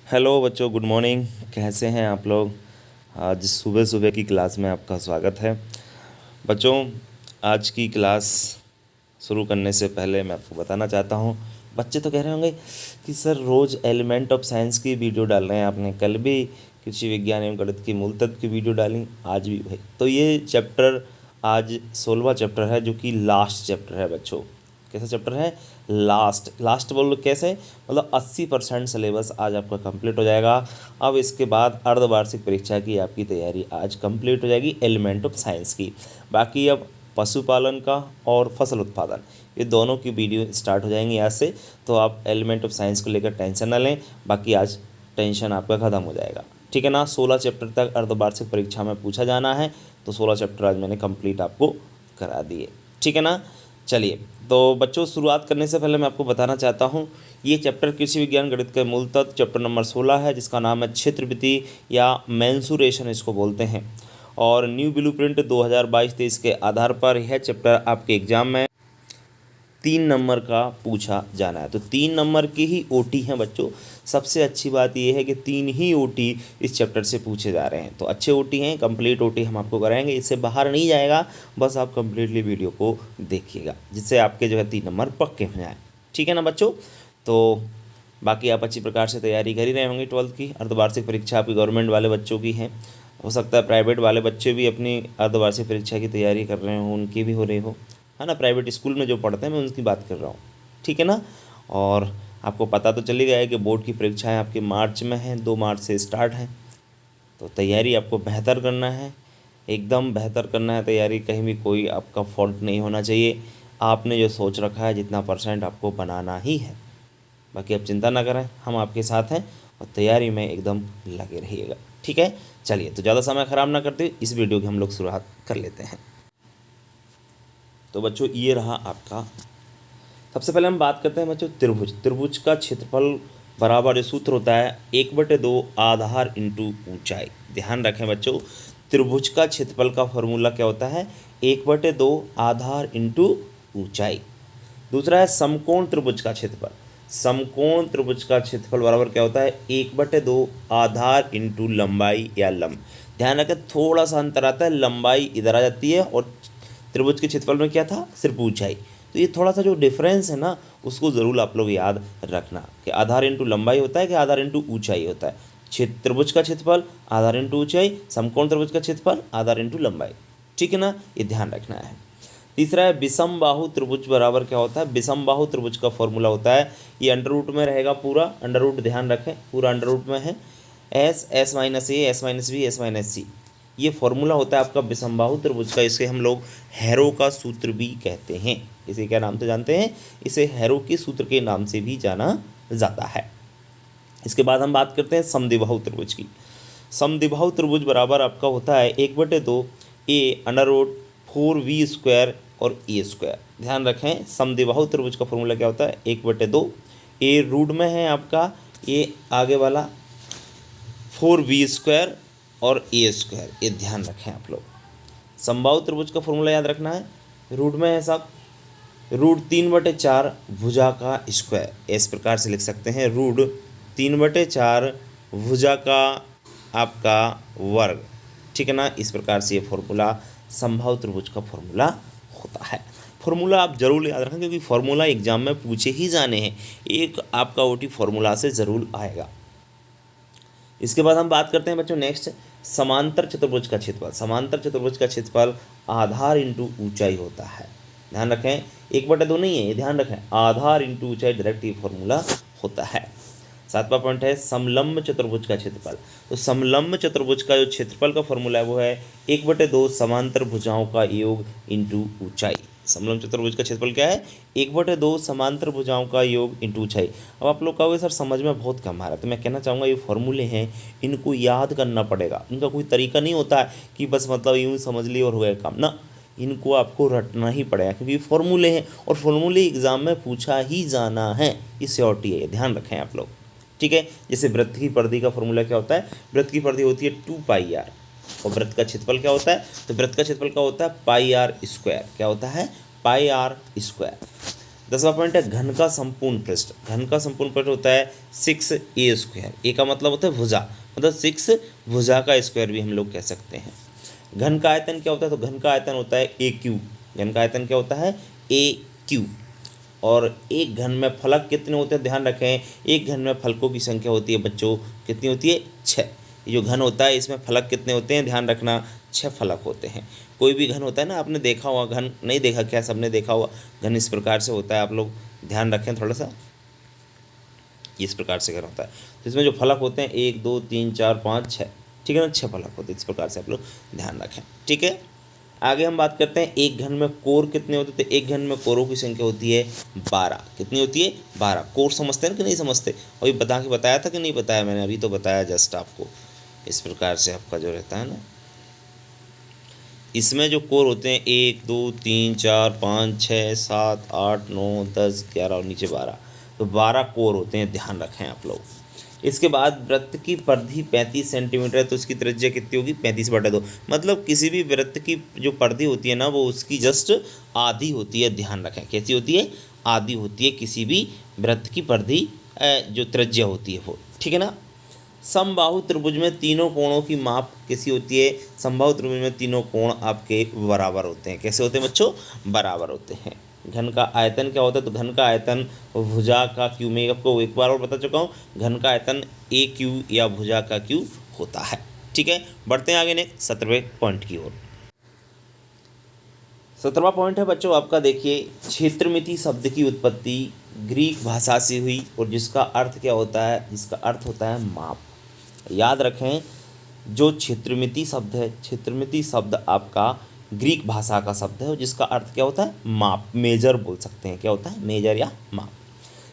Hello बच्चों, good morning. कैसे हैं आप लोग? आज सुबह सुबह की क्लास में आपका स्वागत है। बच्चों, आज की क्लास शुरू करने से पहले मैं आपको बताना चाहता हूँ, बच्चे तो कह रहे होंगे कि सर रोज़ एलिमेंट ऑफ साइंस की वीडियो डाल रहे हैं, आपने कल भी कृषि विज्ञान एवं गणित की मूल तत्व की वीडियो डाली, आज भी भाई। तो ये चैप्टर आज 16वां चैप्टर है, जो कि लास्ट चैप्टर है बच्चों। कैसा चैप्टर है? लास्ट। लास्ट बोलो कैसे? मतलब 80% सिलेबस आज आपका कंप्लीट हो जाएगा। अब इसके बाद अर्धवार्षिक परीक्षा की आपकी तैयारी आज कंप्लीट हो जाएगी एलिमेंट ऑफ साइंस की। बाकी अब पशुपालन का और फसल उत्पादन, ये दोनों की वीडियो स्टार्ट हो जाएंगी आज से। तो आप एलिमेंट ऑफ साइंस को लेकर टेंशन ना लें, बाकी आज टेंशन आपका ख़त्म हो जाएगा, ठीक है ना। 16 चैप्टर तक अर्धवार्षिक परीक्षा में पूछा जाना है, तो 16 चैप्टर आज मैंने कंप्लीट आपको करा दिए, ठीक है ना। चलिए, तो बच्चों शुरुआत करने से पहले मैं आपको बताना चाहता हूँ, ये चैप्टर कृषि विज्ञान गणित के मूल तत्व चैप्टर नंबर 16 है, जिसका नाम है क्षेत्रविधि या मेंसुरेशन इसको बोलते हैं। और न्यू ब्लूप्रिंट 2022-23 के आधार पर यह चैप्टर आपके एग्जाम में 3 नंबर का पूछा जाना है। तो 3 नंबर की ही ओटी हैं बच्चों। सबसे अच्छी बात यह है कि 3 ही ओटी इस चैप्टर से पूछे जा रहे हैं, तो अच्छे ओटी हैं, कंप्लीट ओटी हम आपको कराएंगे, इससे बाहर नहीं जाएगा। बस आप कंप्लीटली वीडियो को देखिएगा, जिससे आपके जो है 3 नंबर पक्के हो जाएँ, ठीक है ना बच्चों। तो बाकी आप अच्छी प्रकार से तैयारी कर ही रहे होंगे। 12th की अर्धवार्षिक परीक्षा आपकी गवर्नमेंट वाले बच्चों की है, हो सकता है प्राइवेट वाले बच्चे भी अपनी अर्धवार्षिक परीक्षा की तैयारी कर रहे हो, उनकी भी हो रही हो, है ना। प्राइवेट स्कूल में जो पढ़ते हैं मैं उनकी बात कर रहा हूँ, ठीक है ना। और आपको पता तो चल ही गया है कि बोर्ड की परीक्षाएं आपकी मार्च में हैं, 2 मार्च से स्टार्ट हैं। तो तैयारी आपको बेहतर करना है, एकदम बेहतर करना है तैयारी, कहीं भी कोई आपका फॉल्ट नहीं होना चाहिए। आपने जो सोच रखा है जितना % आपको बनाना ही है। बाकी आप चिंता ना करें, हम आपके साथ हैं और तैयारी में एकदम लगे रहिएगा, ठीक है। चलिए, तो ज़्यादा समय ख़राब ना करते इस वीडियो की हम लोग शुरुआत कर लेते हैं। तो बच्चों ये रहा आपका, सबसे पहले हम बात करते हैं बच्चों त्रिभुज। त्रिभुज का क्षेत्रफल बराबर जो सूत्र होता है 1/2 आधार इंटू ऊंचाई। ध्यान रखें बच्चों, त्रिभुज का क्षेत्रफल का फॉर्मूला क्या होता है? 1/2 आधार इंटू ऊंचाई। दूसरा है समकोण त्रिभुज का क्षेत्रफल। समकोण त्रिभुज का क्षेत्रफल बराबर क्या होता है? 1/2 आधार इंटू लंबाई या लंब। ध्यान रखें, थोड़ा सा अंतर आता है, लंबाई इधर आ जाती है और त्रिभुज के क्षेत्रफल में क्या था? सिर्फ ऊंचाई। तो ये थोड़ा सा जो डिफरेंस है ना, उसको ज़रूर आप लोग याद रखना कि आधार इंटू लंबाई होता है कि आधार इंटू ऊंचाई होता है। त्रिभुज का क्षेत्रफल आधार इंटू ऊंचाई, समकोण त्रिभुज का क्षेत्रफल आधार इंटू लंबाई, ठीक है ना, ये ध्यान रखना है। तीसरा है विषम बाहु त्रिभुज बराबर क्या होता है? विषम बाहु त्रिभुज का फॉर्मूला होता है, ये अंडर रूट में रहेगा, पूरा अंडर रूट, ध्यान रखें पूरा अंडर रूट में है, s minus a, s minus b, s minus c, ये फॉर्मूला होता है आपका विषमबाहु त्रिभुज का। इसे हम लोग हैरो का सूत्र भी कहते हैं। इसे क्या नाम से जानते हैं? इसे हैरो के सूत्र के नाम से भी जाना जाता है। इसके बाद हम बात करते हैं समद्विबाहु त्रिभुज की। समद्विबाहु त्रिभुज बराबर आपका होता है 1/2 ए अंडर रूट 4v² और a²। ध्यान रखें, समद्विबाहु त्रिभुज का फॉर्मूला क्या होता है? 1/2 ए रूट में है आपका, ये आगे वाला 4v² और a², ये ध्यान रखें आप लोग। समबाहु त्रिभुज का फॉर्मूला याद रखना है, रूट में है सब, रूट 3/4 भुजा का स्क्वायर, इस प्रकार से लिख सकते हैं, रूट 3/4 भुजा का आपका वर्ग, ठीक है ना। इस प्रकार से ये फॉर्मूला समबाहु त्रिभुज का फॉर्मूला होता है। फॉर्मूला आप जरूर याद रखें, क्योंकि फॉर्मूला एग्जाम में पूछे ही जाने हैं, एक आपका ओटी फॉर्मूला से ज़रूर आएगा। इसके बाद हम बात करते हैं बच्चों नेक्स्ट, समांतर चतुर्भुज का क्षेत्रफल। समांतर चतुर्भुज का क्षेत्रफल आधार इंटू ऊंचाई होता है। ध्यान रखें, 1/2 नहीं है, ध्यान रखें, आधार इंटू ऊंचाई डायरेक्ट ये फॉर्मूला होता है। 7वां पॉइंट है समलंब चतुर्भुज का क्षेत्रफल। तो समलंब चतुर्भुज का जो क्षेत्रफल का फॉर्मूला है वो है 1/2 समांतर भुजाओं का योग इंटू ऊंचाई। समलंब चतुर्भुज का क्षेत्रफल क्या है? 1/2 समांतर भुजाओं का योग इंटू ऊंचाई। अब आप लोग कहोगे सर समझ में बहुत कम आ रहा है, तो मैं कहना चाहूँगा ये फॉर्मूले हैं, इनको याद करना पड़ेगा। इनका कोई तरीका नहीं होता है कि बस मतलब यूँ समझ लिए और हो गया काम ना, इनको आपको रटना ही पड़ेगा, क्योंकि फॉर्मूले हैं और फॉर्मूले एग्जाम में पूछा ही जाना है, ये श्योरिटी है, ध्यान रखें आप लोग, ठीक है। जैसे वृत्त की परिधि का फॉर्मूला क्या होता है? वृत्त की परिधि होती है 2πr, और वृत्त का क्षेत्रफल क्या होता है? तो वृत्त का क्षेत्रफल क्या होता है? πr²। क्या होता है? πr²। 10वां पॉइंट है घन का संपूर्ण पृष्ठ। घन का संपूर्ण पृष्ठ होता है 6a²। ए का मतलब होता है भुजा, मतलब 6 भुजा का स्क्वायर भी हम लोग कह सकते हैं। घन का आयतन क्या होता है, तो घन का आयतन होता है AQ। घन का आयतन क्या होता है, AQ। और एक घन में फलक कितने होते हैं, ध्यान रखें, एक घन में फलकों की संख्या होती है बच्चों, कितनी होती है, 6। ये जो घन होता है इसमें फलक कितने होते हैं, ध्यान रखना, 6 फलक होते हैं। कोई भी घन होता है ना, आपने देखा हुआ, घन नहीं देखा क्या, सबने देखा हुआ, घन इस प्रकार से होता है, आप लोग ध्यान रखें थोड़ा सा, इस प्रकार से घन होता है। तो इसमें जो फलक होते हैं 1 2 3 4 5 6, ठीक है ना, 6 फलक होते हैं, इस प्रकार से आप लोग ध्यान रखें, ठीक है। आगे हम बात करते हैं एक घन में कोर कितने होते हैं। तो एक घन में कोरों की संख्या होती है 12। कितनी होती है, 12। कोर समझते हैं कि नहीं समझते, अभी बताया था कि नहीं बताया, मैंने अभी तो बताया जस्ट आपको। इस प्रकार से आपका जो रहता है ना, इसमें जो कोर होते हैं 1 2 3 4 5 6 7 8 9 10 11 और नीचे 12, तो 12 कोर होते हैं, ध्यान रखें आप लोग। इसके बाद वृत्त की परिधि 35 सेंटीमीटर है, तो उसकी त्रिज्या कितनी होगी, 35/2। मतलब किसी भी वृत्त की जो परिधि होती है ना, वो उसकी जस्ट आधी होती है, ध्यान रखें, कैसी होती है, आधी होती है किसी भी वृत्त की परिधि, जो त्रिज्या होती है वो, ठीक है ना। समबाहु त्रिभुज में तीनों कोणों की माप कैसी होती है, समबाहु त्रिभुज में तीनों कोण आपके बराबर होते हैं। कैसे होते हैं बच्चों, बराबर होते हैं। घन का आयतन क्या होता है, तो घन का आयतन भुजा का क्यू, मैं आपको एक बार और बता चुका हूँ, घन का आयतन AQ या भुजा का क्यू होता है, ठीक है। बढ़ते हैं आगे नेक्स्ट 17वें पॉइंट की ओर। 17वां पॉइंट है बच्चों आपका, देखिए, क्षेत्रमिति शब्द की उत्पत्ति ग्रीक भाषा से हुई, और जिसका अर्थ क्या होता है, जिसका अर्थ होता है माप। याद रखें, जो क्षेत्रमिति शब्द है, क्षेत्रमिति शब्द आपका ग्रीक भाषा का शब्द है, और जिसका अर्थ क्या होता है, माप, मेजर बोल सकते हैं, क्या होता है, मेजर या माप।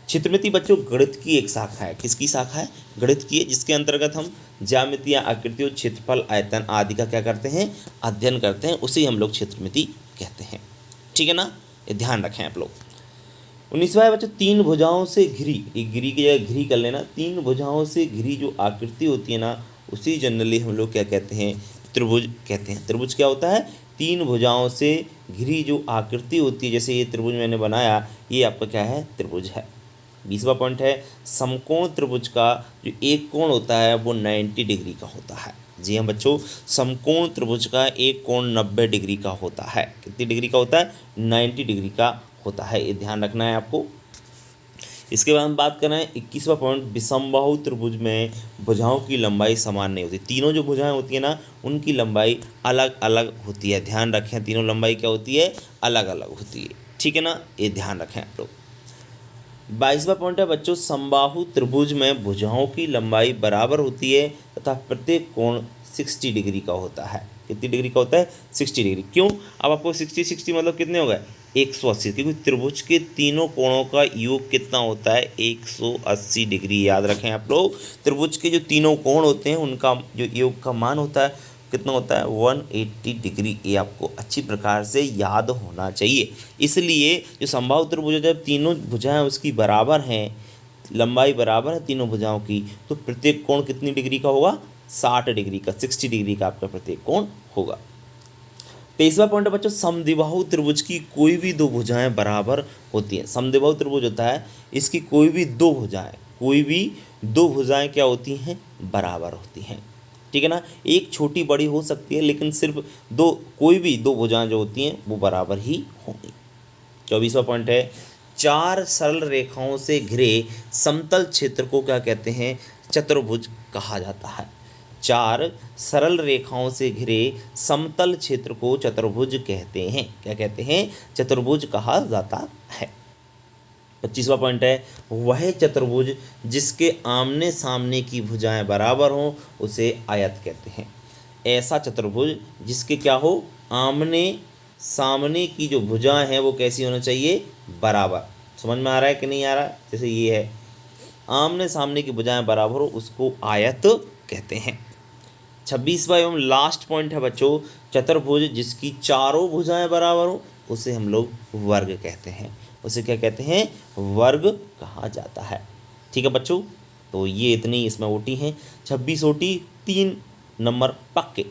क्षेत्रमिति बच्चों गणित की एक शाखा है। किसकी शाखा है, गणित की है, जिसके अंतर्गत हम ज्यामिति या आकृतियों, क्षेत्रफल, आयतन आदि का क्या करते हैं, अध्ययन करते हैं, उसे हम लोग क्षेत्रमिति कहते हैं, ठीक है ना, ये ध्यान रखें आप लोग। 19वां है बच्चों, तीन भुजाओं से घिरी, एक घिरी की जगह घिरी कर लेना, तीन भुजाओं से घिरी जो आकृति होती है ना, उसी जनरली हम लोग क्या कहते हैं, त्रिभुज कहते हैं। त्रिभुज क्या होता है, तीन भुजाओं से घिरी जो आकृति होती है, जैसे ये त्रिभुज मैंने बनाया, ये आपका क्या है, त्रिभुज है। 20वां पॉइंट है, समकोण त्रिभुज का जो एक कोण होता है वो 90 डिग्री का होता है। जी हाँ बच्चों, समकोण त्रिभुज का एक कोण 90 डिग्री का होता है। कितनी डिग्री का होता है, 90 डिग्री का होता है, ये ध्यान रखना है आपको। इसके बाद हम बात कर रहे हैं 21वां पॉइंट, विषमबाहु त्रिभुज में भुजाओं की लंबाई समान नहीं होती। तीनों जो भुजाएं होती है ना, उनकी लंबाई अलग अलग होती है, ध्यान रखें, तीनों लंबाई क्या होती है, अलग अलग होती है, ठीक है ना, ये ध्यान रखें आप लोग। 22वां पॉइंट है बच्चों, समबाहु त्रिभुज में भुजाओं की लंबाई बराबर होती है तथा प्रत्येक कोण 60 डिग्री का होता है। कितनी डिग्री का होता है, 60 डिग्री। क्यों, अब आपको 60 मतलब कितने हो गए, 180, क्योंकि त्रिभुज के तीनों कोणों का योग कितना होता है, 180 डिग्री। याद रखें आप लोग, त्रिभुज के जो तीनों कोण होते हैं उनका जो योग का मान होता है कितना होता है, 180 डिग्री। ये आपको अच्छी प्रकार से याद होना चाहिए। इसलिए जो समबाहु त्रिभुज, जब तीनों भुजाएं उसकी बराबर हैं, लंबाई बराबर है तीनों भुजाओं की, तो प्रत्येक कोण कितनी डिग्री का होगा, 60 डिग्री का, 60 डिग्री का आपका प्रत्येक कोण होगा। 23वां पॉइंट है बच्चों, समद्विबाहु त्रिभुज की कोई भी दो भुजाएं बराबर होती हैं। समद्विबाहु त्रिभुज होता है, इसकी कोई भी दो भुजाएं क्या होती हैं, बराबर होती हैं, ठीक है ना। एक छोटी बड़ी हो सकती है, लेकिन सिर्फ कोई भी दो भुजाएं जो होती हैं वो बराबर ही होंगी। 24वां पॉइंट है, चार सरल रेखाओं से घिरे समतल क्षेत्र को क्या कहते हैं, चतुर्भुज कहा जाता है। चार सरल रेखाओं से घिरे समतल क्षेत्र को चतुर्भुज कहते हैं। क्या कहते हैं, चतुर्भुज कहा जाता है। 25वां पॉइंट है, वह चतुर्भुज जिसके आमने सामने की भुजाएं बराबर हों उसे आयत कहते हैं। ऐसा चतुर्भुज जिसके क्या हो, आमने सामने की जो भुजाएं हैं वो कैसी होना चाहिए, बराबर। समझ में आ रहा है कि नहीं आ रहा, जैसे ये है, आमने सामने की भुजाएं बराबर हो उसको आयत कहते हैं। 26वां एवं लास्ट पॉइंट है बच्चों, चतुर्भुज जिसकी चारों भुजाएं बराबर हो उसे हम लोग वर्ग कहते हैं। उसे क्या कहते हैं, वर्ग कहा जाता है, ठीक है बच्चों। तो ये इतनी इसमें ओटी हैं, 26 ओटी 3 नंबर पक्के।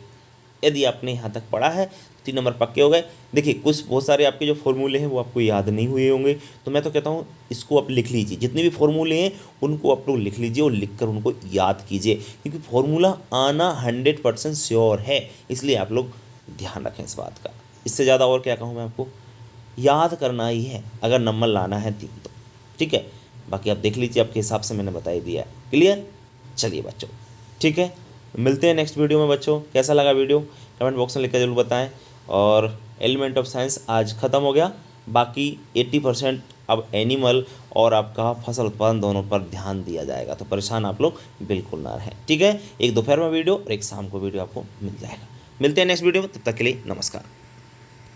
यदि आपने यहाँ तक पढ़ा है 3 नंबर पक्के हो गए। देखिए कुछ बहुत सारे आपके जो फॉर्मूले हैं वो आपको याद नहीं हुए होंगे, तो मैं तो कहता हूँ इसको आप लिख लीजिए, जितने भी फॉर्मूले हैं उनको आप लोग लिख लीजिए और लिख कर उनको याद कीजिए, क्योंकि फॉर्मूला आना 100% श्योर है, इसलिए आप लोग ध्यान रखें इस बात का। इससे ज़्यादा और क्या कहूँ मैं आपको, याद करना ही है अगर नंबर लाना है 3 तो, ठीक है। बाकी आप देख लीजिए, आपके हिसाब से मैंने बता ही दिया है। क्लियर? चलिए बच्चों, ठीक है, मिलते हैं नेक्स्ट वीडियो में। बच्चों कैसा लगा वीडियो कमेंट बॉक्स में लिखकर जरूर बताएं। और एलिमेंट ऑफ साइंस आज ख़त्म हो गया, बाकी 80% अब एनिमल और आपका फसल उत्पादन दोनों पर ध्यान दिया जाएगा, तो परेशान आप लोग बिल्कुल ना रहें, ठीक है। एक दोपहर में वीडियो और एक शाम को वीडियो आपको मिल जाएगा। मिलते हैं नेक्स्ट वीडियो में, तब तक के लिए नमस्कार।